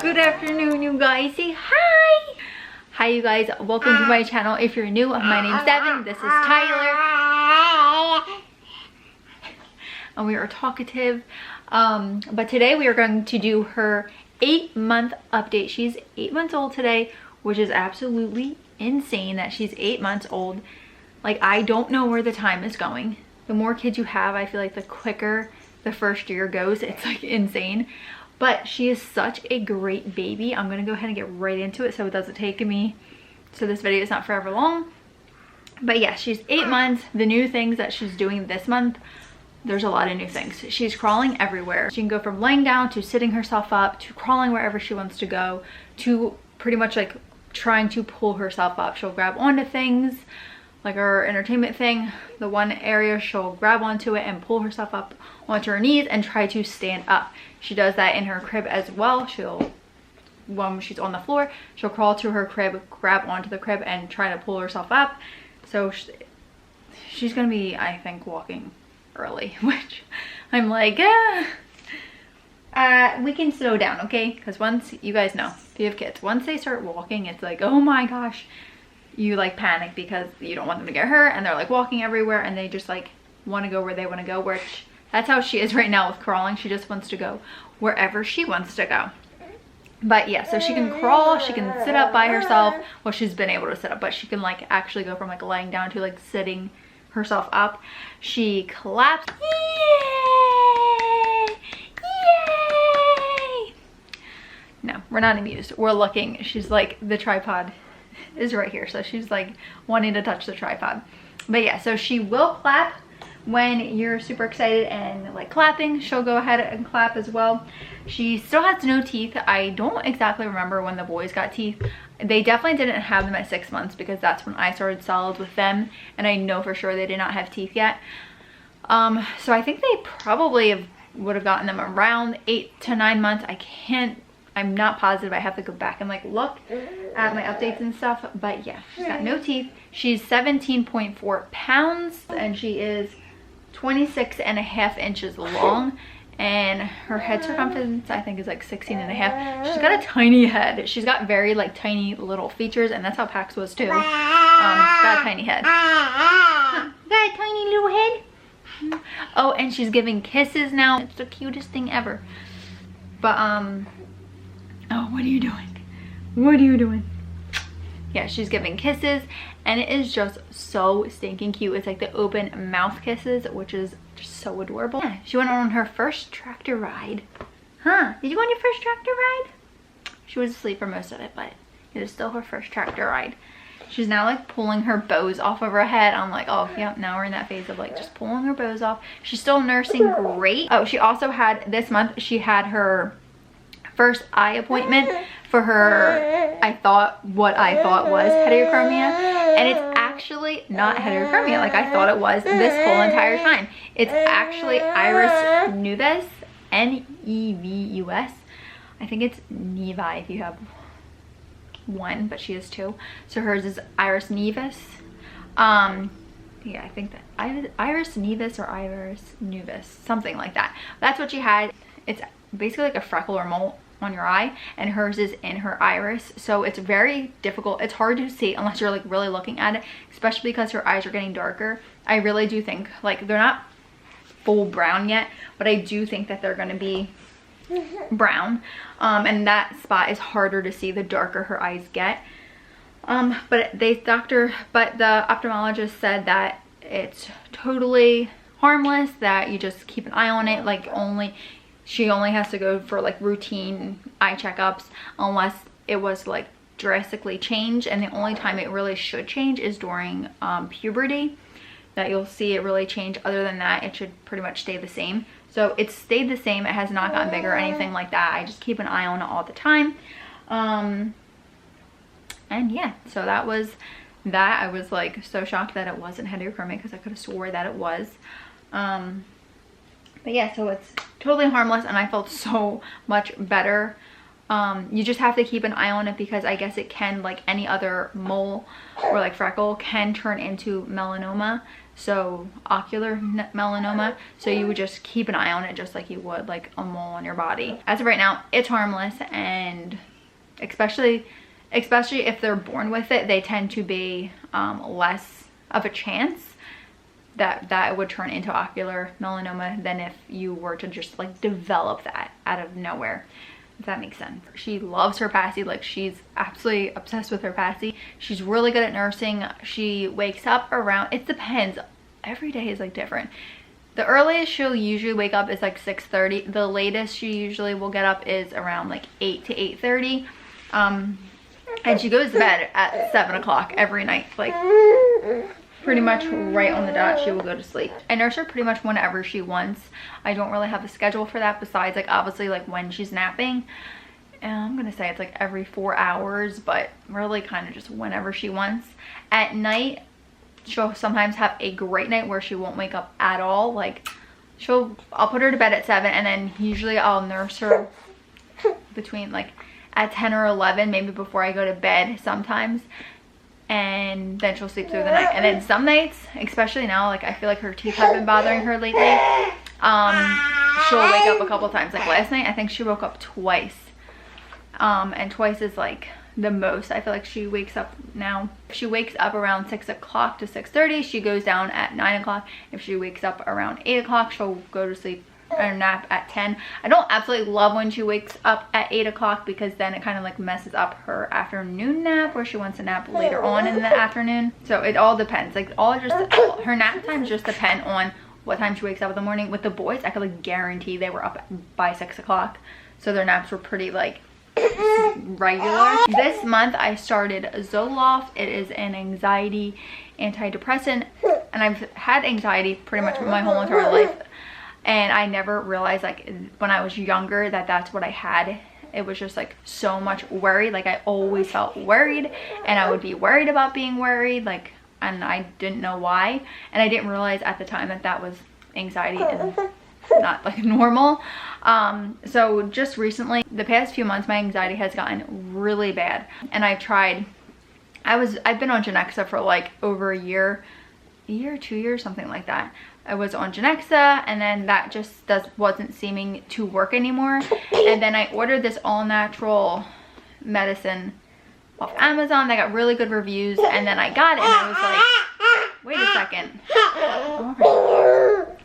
Good afternoon, you guys. Say hi. Hi, you guys. Welcome to my channel. If you're new, my name's Devon. This is Tyler. And we are talkative. But today we are going to do her 8-month update. She's 8 months old today, which is absolutely insane that she's 8 months old. Like, I don't know where the time is going. The more kids you have, I feel like the quicker the first year goes. It's like insane. But she is such a great baby. I'm gonna go ahead and get right into it so it doesn't take me, so this video is not forever long. But yeah, she's 8 months. The new things that she's doing this month, there's a lot of new things. She's crawling everywhere. She can go from laying down to sitting herself up to crawling wherever she wants to go to pretty much like trying to pull herself up. She'll grab onto things, like our entertainment thing, the one area, she'll grab onto it and pull herself up onto her knees and try to stand up. She does that in her crib as well. When she's on the floor, she'll crawl to her crib, grab onto the crib and try to pull herself up. So she's gonna be, I think, walking early, which I'm like, we can slow down, okay? Because once, you guys know, if you have kids, once they start walking, it's like, oh my gosh, you like panic because you don't want them to get hurt, and they're like walking everywhere and they just like want to go where they want to go, which that's how she is right now with crawling. She just wants to go wherever she wants to go. But yeah, so she can crawl, she can sit up by herself. Well, she's been able to sit up, but she can like actually go from like laying down to like sitting herself up. She claps. Yay! Yay! No, we're not amused. We're looking. She's like, the tripod is right here, so she's like wanting to touch the tripod. But yeah, so she will clap when you're super excited and like clapping. She'll go ahead and clap as well. She still has no teeth. I don't exactly remember when the boys got teeth. They definitely didn't have them at 6 months because that's when I started solids with them, and I know for sure they did not have teeth yet. So I think they probably would have gotten them around 8 to 9 months. I'm not positive. I have to go back and like look at my updates and stuff. But yeah, she's got no teeth. She's 17.4 pounds and she is 26.5 inches long, and her head circumference I think is like 16.5. She's got a tiny head. She's got very like tiny little features, and that's how Pax was too. She's got a tiny head. Got a tiny little head. Oh, and she's giving kisses now. It's the cutest thing ever. But oh, what are you doing? What are you doing? Yeah, she's giving kisses, and it is just so stinking cute. It's like the open mouth kisses, which is just so adorable. Yeah, she went on her first tractor ride. Huh? Did you go on your first tractor ride? She was asleep for most of it, but it is still her first tractor ride. She's now like pulling her bows off of her head. I'm like, oh yeah, now we're in that phase of like just pulling her bows off. She's still nursing great. Oh, she also had, this month, she had her first eye appointment for her, what I thought was heterochromia, and it's actually not heterochromia like I thought it was this whole entire time. It's actually iris nevus, N-E-V-U-S. I think it's nevi if you have one, but she has two, so hers is iris nevus. Yeah, I think that iris nevus or iris nevus, something like that. That's what she had. It's basically like a freckle or mole on your eye, and hers is in her iris, so it's very difficult. It's hard to see unless you're like really looking at it, especially because her eyes are getting darker. I really do think, like, they're not full brown yet, but I do think that they're going to be brown, and that spot is harder to see the darker her eyes get. But the ophthalmologist said that it's totally harmless, that you just keep an eye on it. Like, she only has to go for like routine eye checkups unless it was like drastically changed, and the only time it really should change is during puberty, that you'll see it really change. Other than that, it should pretty much stay the same. So it's stayed the same. It has not gotten bigger or anything like that. I just keep an eye on it all the time. And yeah, so that was that. I was like so shocked that it wasn't heterochromia because I could have swore that it was. But yeah, so it's totally harmless, and I felt so much better. You just have to keep an eye on it because I guess it can, like any other mole or like freckle, can turn into melanoma. so ocular melanoma. So you would just keep an eye on it just like you would like a mole on your body. As of right now, it's harmless, and especially if they're born with it, they tend to be less of a chance that it would turn into ocular melanoma than if you were to just like develop that out of nowhere, if that makes sense. She loves her passy, like she's absolutely obsessed with her passy. She's really good at nursing. She wakes up around, it depends, every day is like different. The earliest she'll usually wake up is like 6:30. The latest she usually will get up is around like 8 to 8:30. And she goes to bed at 7 o'clock every night, like pretty much right on the dot she will go to sleep. I nurse her pretty much whenever she wants. I don't really have a schedule for that besides like obviously like when she's napping. And I'm gonna say it's like every 4 hours, but really kind of just whenever she wants. At night, she'll sometimes have a great night where she won't wake up at all. Like I'll put her to bed at 7, and then usually I'll nurse her between like at 10 or 11, maybe before I go to bed sometimes. And then she'll sleep through the night. And then some nights, especially now, like I feel like her teeth have been bothering her lately, she'll wake up a couple times. Like last night I think she woke up twice, and twice is like the most I feel like she wakes up now. If she wakes up around 6 o'clock to 6:30, she goes down at 9 o'clock. If she wakes up around 8 o'clock, she'll go to sleep or nap at 10. I don't absolutely love when she wakes up at 8 o'clock because then it kind of like messes up her afternoon nap, where she wants to nap later on in the afternoon. So it all depends, like her nap times just depend on what time she wakes up in the morning. With the boys, I could like guarantee they were up by 6 o'clock, so their naps were pretty like regular. This month I started Zoloft. It is an anxiety antidepressant, and I've had anxiety pretty much my whole entire life. And I never realized like when I was younger that that's what I had. It was just like so much worry. Like I always felt worried, and I would be worried about being worried, like, and I didn't know why. And I didn't realize at the time that that was anxiety and not like normal. So just recently, the past few months, my anxiety has gotten really bad, and I've been on Genexa for like over a year, 2 years, something like that. I was on Genexa, and then that just wasn't seeming to work anymore. And then I ordered this all natural medicine off Amazon. They got really good reviews, and then I got it, and I was like, wait a second.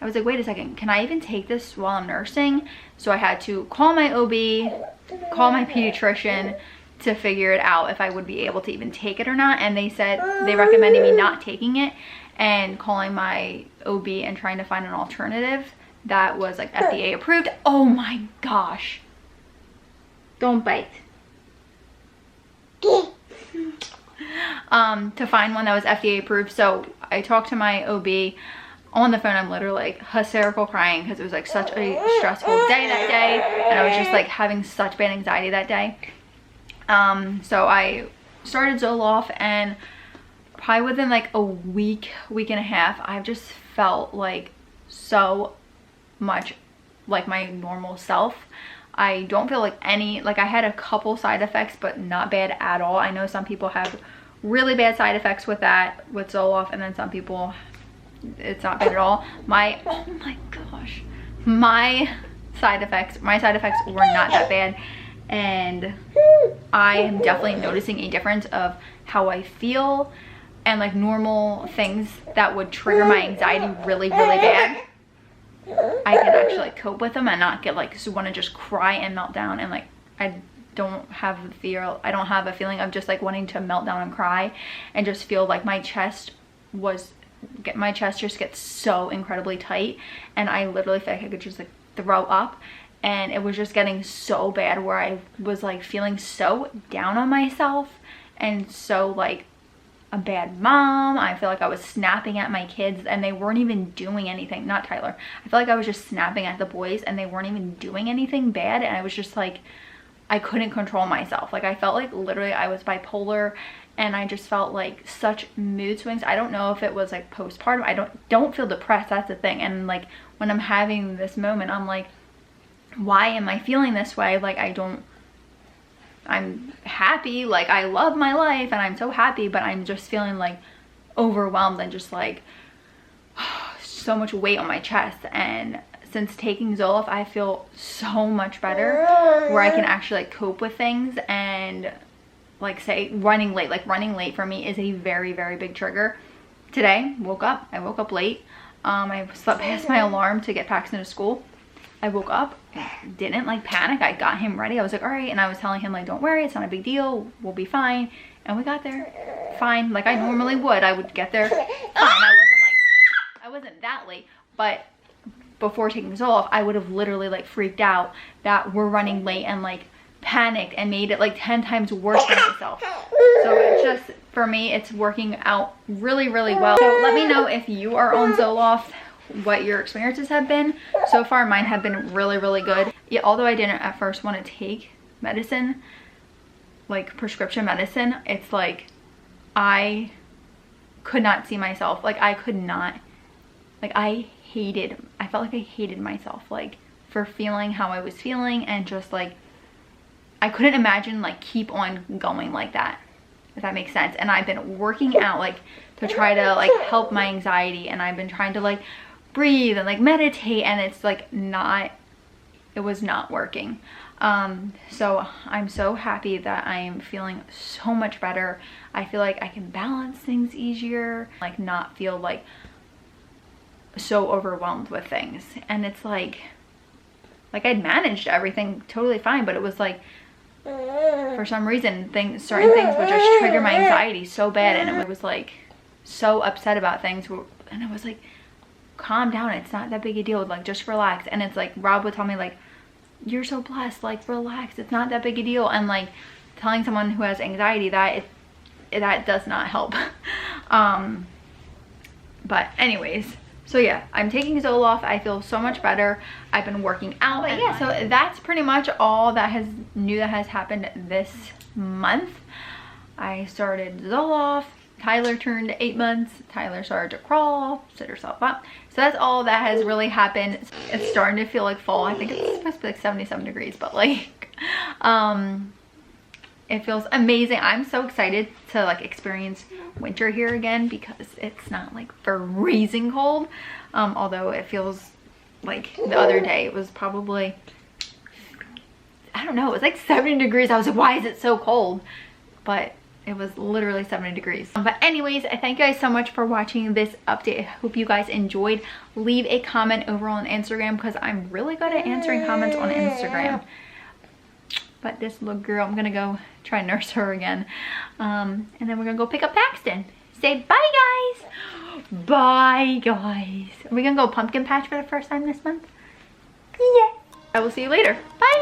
I was like, wait a second, can I even take this while I'm nursing? So I had to call my OB, call my pediatrician to figure it out if I would be able to even take it or not. And they said they recommended me not taking it, and calling my OB and trying to find an alternative that was like FDA approved. Oh my gosh. Don't bite. To find one that was FDA approved. So I talked to my OB on the phone. I'm literally like hysterical crying because it was like such a stressful day that day, and I was just like having such bad anxiety that day. So I started Zoloft, and probably within like a week and a half, I've just felt like so much like my normal self. I don't feel like I had a couple side effects, but not bad at all. I know some people have really bad side effects with Zoloft, and then some people it's not bad at all. Oh my gosh, my side effects were not that bad, and I am definitely noticing a difference of how I feel, and like normal things that would trigger my anxiety really bad, I can actually like cope with them and not get like want to just cry and melt down. And like I don't have a feeling of just like wanting to melt down and cry, and just feel like my chest just gets so incredibly tight, and I literally feel like I could just like throw up. And it was just getting so bad where I was like feeling so down on myself, and so like a bad mom. I feel like I was snapping at my kids, and they weren't even doing anything. Not Tyler. I feel like I was just snapping at the boys, and they weren't even doing anything bad. And I was just like, I couldn't control myself. Like I felt like literally I was bipolar, and I just felt like such mood swings. I don't know if it was like postpartum. I don't feel depressed. That's the thing. And like when I'm having this moment, I'm like, why am I feeling this way? Like I'm happy, like I love my life and I'm so happy, but I'm just feeling like overwhelmed and just like so much weight on my chest, and since taking Zoloft, I feel so much better where I can actually like cope with things. And like say running late, like running late for me is a very, very big trigger. Today, I woke up late. I slept past my alarm to get Paxton to school. I woke up, didn't like panic. I got him ready. I was like, all right. And I was telling him like, don't worry, it's not a big deal. We'll be fine. And we got there fine, like I normally would. I would get there fine. I wasn't that late, but before taking Zoloft, I would have literally like freaked out that we're running late and like panicked and made it like 10 times worse for myself. So it's just, for me, it's working out really, really well. So let me know if you are on Zoloft, what your experiences have been. So far, mine have been really, really good. Yeah, although I didn't at first want to take medicine, like prescription medicine, it's like I could not see myself. Like I could not, like I felt like I hated myself like for feeling how I was feeling, and just like I couldn't imagine like keep on going like that, if that makes sense. And I've been working out like to try to like help my anxiety, and I've been trying to like breathe and like meditate, and it's like not, it was not working. So I'm so happy that I am feeling so much better. I feel like I can balance things easier, like not feel like so overwhelmed with things. And it's like I'd managed everything totally fine, but it was like for some reason certain things would just trigger my anxiety so bad, and it was like so upset about things, and it was like, calm down, it's not that big a deal, like just relax. And it's like Rob would tell me like, you're so blessed, like relax, it's not that big a deal. And like telling someone who has anxiety that that does not help. But anyways, so yeah, I'm taking Zoloft. I feel so much better. I've been working out. But yeah, so that's pretty much all that has happened this month. I started Zoloft. Tyler turned 8 months. Tyler started to crawl, sit herself up. So that's all that has really happened. It's starting to feel like fall. I think it's supposed to be like 77 degrees, but like, it feels amazing. I'm so excited to like experience winter here again, because it's not like freezing cold. Although it feels like the other day it was probably, I don't know, it was like 70 degrees. I was like, why is it so cold? But it was literally 70 degrees. But anyways, I thank you guys so much for watching this update. I hope you guys enjoyed. Leave a comment over on Instagram, because I'm really good at answering comments on Instagram. But this little girl, I'm gonna go try and nurse her again. And then we're gonna go pick up Paxton. Say bye, guys. Bye, guys. Are we gonna go pumpkin patch for the first time this month? Yeah. I will see you later. Bye.